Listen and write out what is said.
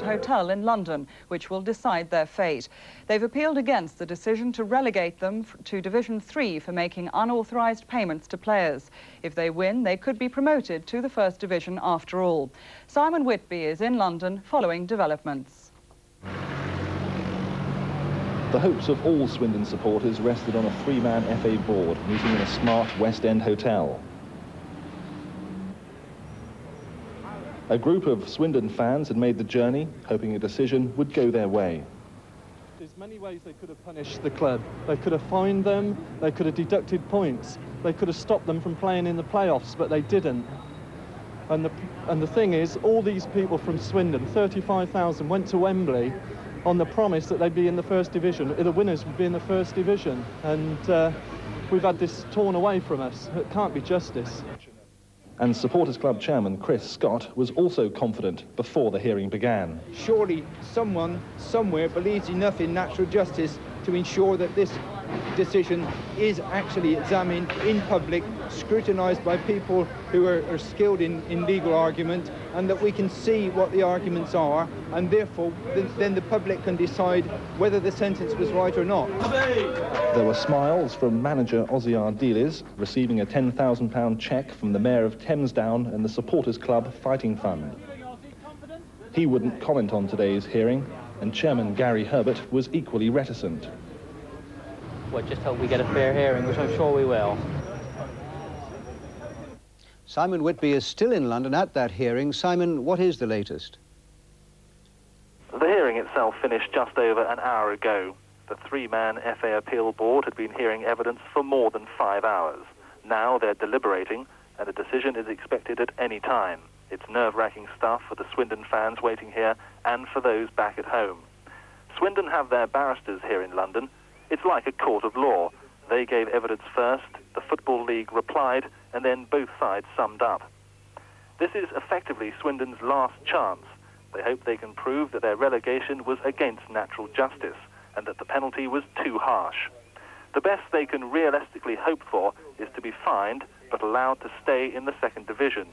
hotel in London, which will decide their fate. They've appealed against the decision to relegate them to Division 3 for making unauthorised payments to players. If they win, they could be promoted to the First Division after all. Simon Whitby is in London following developments. The hopes of all Swindon supporters rested on a three-man FA board meeting in a smart West End hotel. A group of Swindon fans had made the journey, hoping a decision would go their way. There's many ways they could have punished the club. They could have fined them, they could have deducted points, they could have stopped them from playing in the playoffs, but they didn't. And the thing is, all these people from Swindon, 35,000, went to Wembley on the promise that they'd be in the First Division, the winners would be in the First Division, and we've had this torn away from us. It can't be justice. And Supporters Club chairman Chris Scott was also confident before the hearing began. Surely someone, somewhere, believes enough in natural justice to ensure that this decision is actually examined in public, scrutinised by people who are skilled in legal argument, and that we can see what the arguments are, and therefore then the public can decide whether the sentence was right or not. There were smiles from manager Ozzy Ardiles, receiving a £10,000 cheque from the Mayor of Thamesdown and the Supporters Club Fighting Fund. He wouldn't comment on today's hearing, and Chairman Gary Herbert was equally reticent. Well, just hope we get a fair hearing, which I'm sure we will. Simon Whitby is still in London at that hearing. Simon, what is the latest? The hearing itself finished just over an hour ago. The three-man FA appeal board had been hearing evidence for more than 5 hours. Now they're deliberating, and a decision is expected at any time. It's nerve-wracking stuff for the Swindon fans waiting here and for those back at home. Swindon have their barristers here in London. It's like a court of law. They gave evidence first, the Football League replied, and then both sides summed up. This is effectively Swindon's last chance. They hope they can prove that their relegation was against natural justice and that the penalty was too harsh. The best they can realistically hope for is to be fined but allowed to stay in the Second Division.